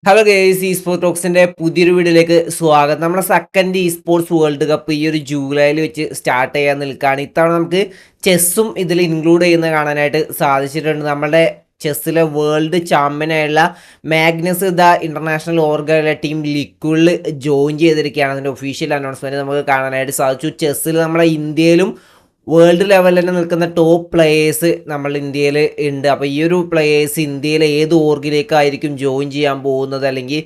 Hello guys sports ടോക്സിന്റെ പുതിയൊരു വീഡിയോയിലേക്ക് സ്വാഗതം. നമ്മുടെ സെക്കൻഡ് സ്പോർട്സ് വേൾഡ് കപ്പ് ഈ ഒരു ജൂലൈയിൽ വെച്ച് സ്റ്റാർട്ട് ചെയ്യാൻ നിൽക്കുകയാണ്. ഇത്തവണ നമുക്ക് ചെസ്സും ഇതിൽ ഇൻക്ലൂഡ് ചെയ്യുന്നത് കാണാനായിട്ട് സാധിച്ചിട്ടുണ്ട്. നമ്മുടെ ചെസ്സിലെ വേൾഡ് ചാമ്പ്യനായുള്ള മാഗ്നസ് ദ ഇന്റർനാഷണൽ ഓർഗനിലെ ടീം ലിക്വിഡിൽ ജോയിൻ ചെയ്തിരിക്കുകയാണ്. അതിൻ്റെ ഒഫീഷ്യൽ അനൗൺസ്മെന്റ് നമുക്ക് കാണാനായിട്ട് സാധിച്ചു. ചെസ്സിൽ നമ്മുടെ ഇന്ത്യയിലും വേൾഡ് ലെവലിൽ തന്നെ നിൽക്കുന്ന ടോപ്പ് പ്ലേയേഴ്സ് നമ്മൾ ഇന്ത്യയിൽ ഉണ്ട്. അപ്പോൾ ഈ ഒരു പ്ലേയേഴ്സ് ഇന്ത്യയിലെ ഏത് ഓർഗിലേക്കായിരിക്കും ജോയിൻ ചെയ്യാൻ പോകുന്നത്, അല്ലെങ്കിൽ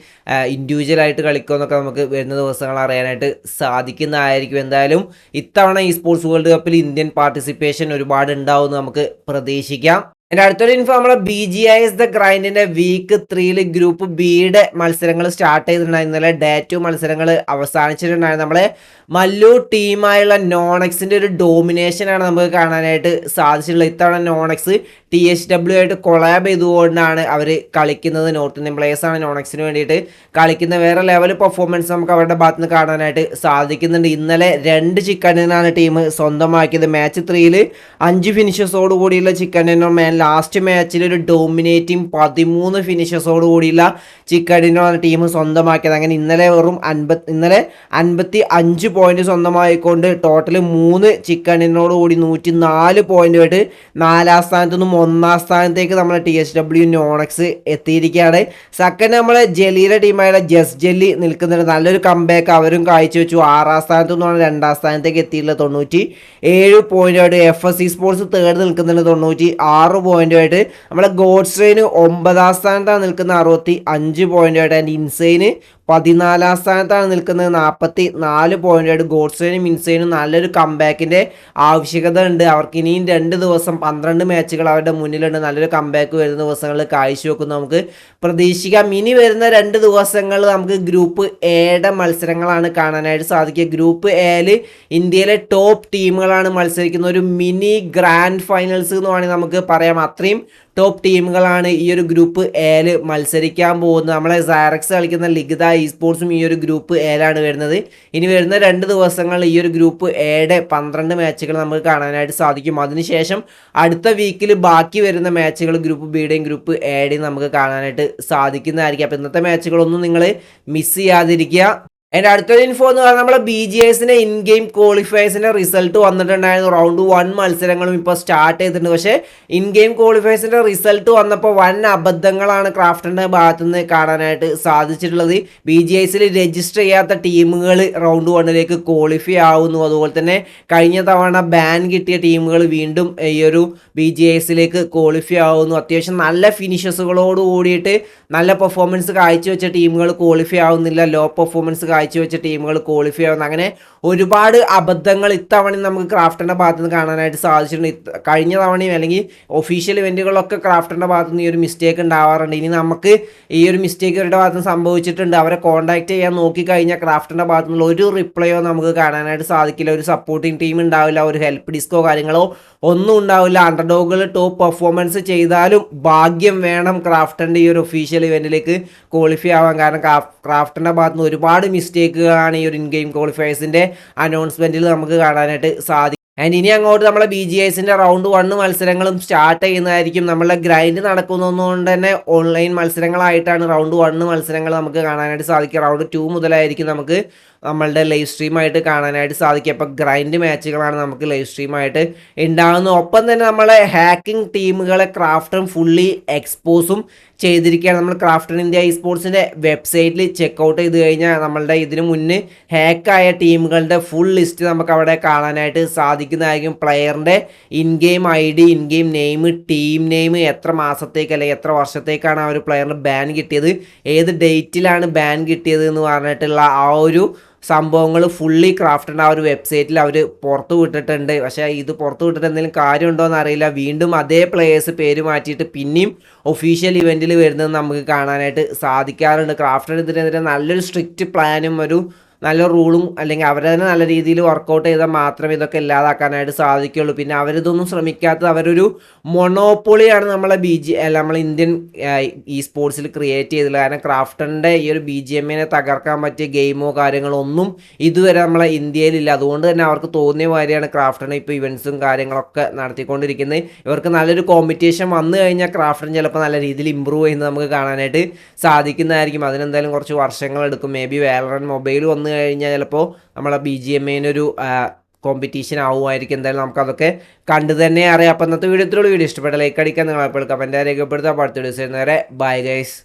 ഇൻഡിവിജ്വലായിട്ട് കളിക്കുമെന്നൊക്കെ നമുക്ക് വരുന്ന ദിവസങ്ങൾ അറിയാനായിട്ട് സാധിക്കുന്നതായിരിക്കും. എന്തായാലും ഇത്തവണ ഈ സ്പോർട്സ് വേൾഡ് കപ്പിൽ ഇന്ത്യൻ പാർട്ടിസിപ്പേഷൻ ഒരുപാട് ഉണ്ടാവുമെന്ന് നമുക്ക് പ്രതീക്ഷിക്കാം. എൻ്റെ അടുത്തൊരു ഇൻഫോ നമ്മളെ BGIS ദ ഗ്രൈൻഡിന്റെ വീക്ക് 3 ഗ്രൂപ്പ് ബിയുടെ മത്സരങ്ങൾ സ്റ്റാർട്ട് ചെയ്തിട്ടുണ്ടായിരുന്നു. ഇന്നലെ ഡേ 2 മത്സരങ്ങൾ അവസാനിച്ചിട്ടുണ്ടായിരുന്നു. നമ്മളെ മല്ലു ടീമായുള്ള നോണെക്സിന്റെ ഒരു ഡോമിനേഷനാണ് നമുക്ക് കാണാനായിട്ട് സാധിച്ചിട്ടുള്ളത്. ഇത്തവണ നോണെക്സ് THW ആയിട്ട് കൊളാബ് ചെയ്തുകൊണ്ടാണ് അവർ കളിക്കുന്നത്. നോർത്ത് ഇന്ത്യൻ പ്ലേയേഴ്സാണ് നോണെക്സിന് വേണ്ടിയിട്ട് കളിക്കുന്ന. വേറെ ലെവൽ പെർഫോമൻസ് നമുക്ക് അവരുടെ ഭാഗത്ത് നിന്ന് കാണാനായിട്ട് സാധിക്കുന്നുണ്ട്. ഇന്നലെ 2 ചിക്കൻ ഡിന്നറാണ് ടീം സ്വന്തമാക്കിയത്. മാച്ച് 3 5 ഫിനിഷേഴ്സോട് കൂടിയുള്ള ചിക്കൻ ഡിന്നർ ലാസ്റ്റ് മാച്ചിൽ ഒരു ഡോമിനേറ്റിംഗ് 13 ഫിനിഷേഴ്സോട് കൂടിയുള്ള ചിക്കൻ ഡിന്നറാണ് ടീം സ്വന്തമാക്കിയത്. അങ്ങനെ ഇന്നലെ 55 പോയിന്റ് സ്വന്തമായിക്കൊണ്ട് ടോട്ടൽ 3 ചിക്കൻ ഡിന്നറോട് കൂടി 104 പോയിന്റുമായിട്ട് 4ാം സ്ഥാനത്തു നിന്നും 1ാം സ്ഥാനത്തേക്ക് നമ്മുടെ THW നോണെക്സ് എത്തിയിരിക്കുകയാണ്. സെക്കൻഡ് നമ്മളെ ജെല്ലിയുടെ ടീമായുള്ള ജസ് ജെല്ലി നിൽക്കുന്നുണ്ട്. നല്ലൊരു കംബാക്ക് അവരും കാഴ്ചവെച്ചു. 6ാം സ്ഥാനത്തു നിന്നാണ് 2ാം സ്ഥാനത്തേക്ക് എത്തിയിട്ടുള്ളത് 97 പോയിന്റുമായിട്ട്. FSC സ്പോർട്സ് തേർഡ് നിൽക്കുന്നുണ്ട് 96 പോയിന്റുമായിട്ട്. നമ്മളെ ഗോഡ്സ്ട്രെയിന് 9ാം സ്ഥാനത്താണ് നിൽക്കുന്നത് 65 പോയിന്റുമായിട്ട്. ആൻഡ് ഇൻസൈന് 14ാം സ്ഥാനത്താണ് നിൽക്കുന്നത് 44 പോയിന്റായിട്ട്. ഗോഡ്സ്ട്രെയിനും ഇൻസൈനും നല്ലൊരു കംബാക്കിൻ്റെ ആവശ്യകത ഉണ്ട്. അവർക്ക് ഇനിയും 2 ദിവസം 12 മാച്ചുകൾ അവരുടെ മുന്നിലുണ്ട്. നല്ലൊരു കംബാക്ക് വരുന്ന ദിവസങ്ങളിൽ കാഴ്ചവെക്കുന്ന നമുക്ക് പ്രതീക്ഷിക്കാം. ഇനി വരുന്ന 2 ദിവസങ്ങൾ നമുക്ക് ഗ്രൂപ്പ് എയുടെ മത്സരങ്ങളാണ് കാണാനായിട്ട് സാധിക്കുക. ഗ്രൂപ്പ് എയിൽ ഇന്ത്യയിലെ ടോപ്പ് ടീമുകളാണ് മത്സരിക്കുന്ന ഒരു മിനി ഗ്രാൻഡ് ഫൈനൽസ് എന്ന് വേണമെങ്കിൽ നമുക്ക് പറയാം. അത്രയും ടോപ്പ് ടീമുകളാണ് ഈ ഒരു ഗ്രൂപ്പ് എയിൽ മത്സരിക്കാൻ പോകുന്നത്. നമ്മളെ സാരക്സ് കളിക്കുന്ന ലിഗ്ദ സ്പോർട്സും ഈ ഒരു ഗ്രൂപ്പ് എയിലാണ് വരുന്നത്. ഇനി വരുന്ന 2 ദിവസങ്ങൾ ഈ ഒരു ഗ്രൂപ്പ് എയുടെ 12 മാച്ചുകൾ നമുക്ക് കാണാനായിട്ട് സാധിക്കും. അതിനുശേഷം അടുത്ത വീക്കിൽ ബാക്കി വരുന്ന മാച്ചുകൾ ഗ്രൂപ്പ് ബിയുടെയും ഗ്രൂപ്പ് എയുടെയും നമുക്ക് കാണാനായിട്ട് സാധിക്കുന്നതായിരിക്കും. അപ്പോൾ ഇന്നത്തെ മാച്ചുകളൊന്നും നിങ്ങൾ മിസ് ചെയ്യാതിരിക്കുക. അതിൻ്റെ അടുത്തൊരു ഇൻഫോ എന്ന് പറഞ്ഞാൽ നമ്മളെ BGISന്റെ ഇൻ ഗെയിം ക്വാളിഫയേഴ്സിൻ്റെ റിസൾട്ട് വന്നിട്ടുണ്ടായിരുന്നു. റൗണ്ട് 1 മത്സരങ്ങളും ഇപ്പോൾ സ്റ്റാർട്ട് ചെയ്തിട്ടുണ്ട്. പക്ഷേ ഇൻ ഗെയിം ക്വാളിഫയേഴ്സിൻ്റെ റിസൾട്ട് വന്നപ്പോൾ വൻ അബദ്ധങ്ങളാണ് ക്രാഫ്റ്റിൻ്റെ ഭാഗത്തുനിന്ന് കാണാനായിട്ട് സാധിച്ചിട്ടുള്ളത്. BGISൽ രജിസ്റ്റർ ചെയ്യാത്ത ടീമുകൾ റൗണ്ട് 1ലേക്ക് ക്വാളിഫൈ ആവുന്നു. അതുപോലെ തന്നെ കഴിഞ്ഞ തവണ ബാൻ കിട്ടിയ ടീമുകൾ വീണ്ടും ഈ ഒരു BGISലേക്ക് ക്വാളിഫൈ ആവുന്നു. അത്യാവശ്യം നല്ല ഫിനിഷസുകളോട് കൂടിയിട്ട് നല്ല പെർഫോമൻസ് കാഴ്ചവെച്ച ടീമുകൾ ക്വാളിഫൈ ആവുന്നില്ല. ലോ പെർഫോമൻസ് കാഴ്ചവെച്ച ടീമുകൾ ക്വാളിഫൈ ആവുന്നു. അങ്ങനെ ഒരുപാട് അബദ്ധങ്ങൾ ഇത്തവണ നമുക്ക് ക്രാഫ്റ്റിൻ്റെ ഭാഗത്ത് നിന്ന് കാണാനായിട്ട് സാധിച്ചിട്ടുണ്ട്. കഴിഞ്ഞ തവണയും അല്ലെങ്കിൽ ഒഫീഷ്യൽ ഇവൻറ്റുകളൊക്കെ ക്രാഫ്റ്റിൻ്റെ ഭാഗത്ത് നിന്ന് ഈ ഒരു മിസ്റ്റേക്ക് ഉണ്ടാവാറുണ്ട്. ഇനി നമുക്ക് ഈ ഒരു മിസ്റ്റേക്ക് ഇവരുടെ ഭാഗത്ത് നിന്ന് സംഭവിച്ചിട്ടുണ്ട്. അവരെ കോൺടാക്ട് ചെയ്യാൻ നോക്കിക്കഴിഞ്ഞാൽ ക്രാഫ്റ്റിൻ്റെ ഭാഗത്തു നിന്നുള്ള ഒരു റിപ്ലൈയോ നമുക്ക് കാണാനായിട്ട് സാധിക്കില്ല. ഒരു സപ്പോർട്ടിങ് ടീം ഉണ്ടാവില്ല, ഒരു ഹെൽപ്പ് ഡിസ്കോ കാര്യങ്ങളോ ഒന്നും ഉണ്ടാവില്ല. അണ്ടർഡോഗുകൾ ടോപ്പ് പെർഫോമൻസ് ചെയ്താലും ഭാഗ്യം വേണം ക്രാഫ്റ്റിൻ്റെ ഈ ഒരു ഒഫീഷ്യൽ ഇവൻറ്റിലേക്ക് ക്വാളിഫൈ ആവാൻ. കാരണം ക്രാഫ്റ്റിൻ്റെ ഭാഗത്ത് നിന്ന് ഒരുപാട് മിസ്റ്റേക്കുകളാണ് ഈ ഒരു ഇൻ ഗെയിം ക്വാളിഫയേഴ്സിൻ്റെ അനൗൺസ്മെൻറ്റിൽ നമുക്ക് കാണാനായിട്ട് സാധിക്കും. ആൻഡ് ഇനി അങ്ങോട്ട് നമ്മളെ BGISന്റെ റൗണ്ട് 1 മത്സരങ്ങളും സ്റ്റാർട്ട് ചെയ്യുന്നതായിരിക്കും. നമ്മളെ ഗ്രൈൻഡ് നടക്കുന്നതുകൊണ്ട് തന്നെ ഓൺലൈൻ മത്സരങ്ങളായിട്ടാണ് റൗണ്ട് 1 മത്സരങ്ങൾ നമുക്ക് കാണാനായിട്ട് സാധിക്കുക. റൗണ്ട് 2 മുതലായിരിക്കും നമുക്ക് നമ്മളുടെ ലൈവ് സ്ട്രീമായിട്ട് കാണാനായിട്ട് സാധിക്കും. അപ്പോൾ ഗ്രൈൻഡ് മാച്ചുകളാണ് നമുക്ക് ലൈവ് സ്ട്രീമായിട്ട് ഉണ്ടാകുന്നത്. ഒപ്പം തന്നെ നമ്മളെ ഹാക്കിംഗ് ടീമുകളെ ക്രാഫ്റ്റും ഫുള്ളി എക്സ്പോസും ചെയ്തിരിക്കുകയാണ്. നമ്മൾ ക്രാഫ്റ്റ് ഇന്ത്യ സ്പോർട്സിൻ്റെ വെബ്സൈറ്റിൽ ചെക്കൗട്ട് ചെയ്ത് കഴിഞ്ഞാൽ നമ്മളുടെ ഇതിനു മുന്നേ ഹാക്കായ ടീമുകളുടെ ഫുൾ ലിസ്റ്റ് നമുക്ക് അവിടെ കാണാനായിട്ട് സാധിക്കുന്നതായിരിക്കും. പ്ലെയറിൻ്റെ in game ID, in game name, team name, എത്ര മാസത്തേക്ക് അല്ലെങ്കിൽ എത്ര വർഷത്തേക്കാണ് ആ ഒരു പ്ലെയറിന് ബാൻ കിട്ടിയത്, ഏത് ഡേറ്റിലാണ് ബാൻ കിട്ടിയത് എന്ന് പറഞ്ഞിട്ടുള്ള ആ ഒരു സംഭവങ്ങൾ ഫുള്ളി ക്രാഫ്റ്റിൻ്റെ ആ ഒരു വെബ്സൈറ്റിൽ അവർ പുറത്തു വിട്ടിട്ടുണ്ട്. പക്ഷേ ഇത് പുറത്തു വിട്ടിട്ട് എന്തെങ്കിലും കാര്യമുണ്ടോ എന്ന് അറിയില്ല. വീണ്ടും അതേ പ്ലേയേഴ്സ് പേര് മാറ്റിയിട്ട് പിന്നെയും ഒഫീഷ്യൽ ഇവൻറ്റിൽ വരുന്നത് നമുക്ക് കാണാനായിട്ട് സാധിക്കാറുണ്ട്. ക്രാഫ്റ്റിന് ഇതിനെതിരെ നല്ലൊരു സ്ട്രിക്റ്റ് പ്ലാനും ഒരു നല്ല റൂളും അല്ലെങ്കിൽ അവർ തന്നെ നല്ല രീതിയിൽ വർക്കൗട്ട് ചെയ്താൽ മാത്രമേ ഇതൊക്കെ ഇല്ലാതാക്കാനായിട്ട് സാധിക്കുകയുള്ളൂ. പിന്നെ അവരിതൊന്നും ശ്രമിക്കാത്തത് അവരൊരു മൊണോപ്പൊളിയാണ് നമ്മളെ നമ്മളെ ഇന്ത്യൻ ഈ സ്പോർട്സിൽ ക്രിയേറ്റ് ചെയ്തിട്ടുള്ളത്. കാരണം ക്രാഫ്റ്റണിൻ്റെ ഈ ഒരു BGMIനെ തകർക്കാൻ പറ്റിയ ഗെയിമോ കാര്യങ്ങളോ ഒന്നും ഇതുവരെ നമ്മളെ ഇന്ത്യയിലില്ല. അതുകൊണ്ട് തന്നെ അവർക്ക് തോന്നിയ മാതിരിയാണ് ക്രാഫ്റ്റൺ ഇപ്പോൾ ഇവൻറ്റ്സും കാര്യങ്ങളൊക്കെ നടത്തിക്കൊണ്ടിരിക്കുന്നത്. ഇവർക്ക് നല്ലൊരു കോമ്പറ്റീഷൻ വന്നു കഴിഞ്ഞാൽ ക്രാഫ്റ്റൺ ചിലപ്പോൾ നല്ല രീതിയിൽ ഇമ്പ്രൂവ് ചെയ്യുന്നത് നമുക്ക് കാണാനായിട്ട് സാധിക്കുന്നതായിരിക്കും. അതിനെന്തായാലും കുറച്ച് വർഷങ്ങളെടുക്കും. മേ ബി വാലറന്റ് മൊബൈൽ വന്നു കഴിഞ്ഞാൽ ചിലപ്പോൾ നമ്മളെ BGMIനൊരു കോമ്പറ്റീഷൻ ആവുമായിരിക്കും. എന്തായാലും നമുക്കതൊക്കെ കണ്ടു തന്നെ അറിയാം. അപ്പം ഇന്നത്തെ വീഡിയോ ഇത്രയുള്ള വീഡിയോ ഇഷ്ടപ്പെട്ട ലൈക്ക് അടിക്കാൻ നിങ്ങൾ അപ്പോൾ കമൻറ്റ് രേഖപ്പെടുത്താൻ അടുത്ത ദിവസം നേരെ ബൈ ഗൈസ്.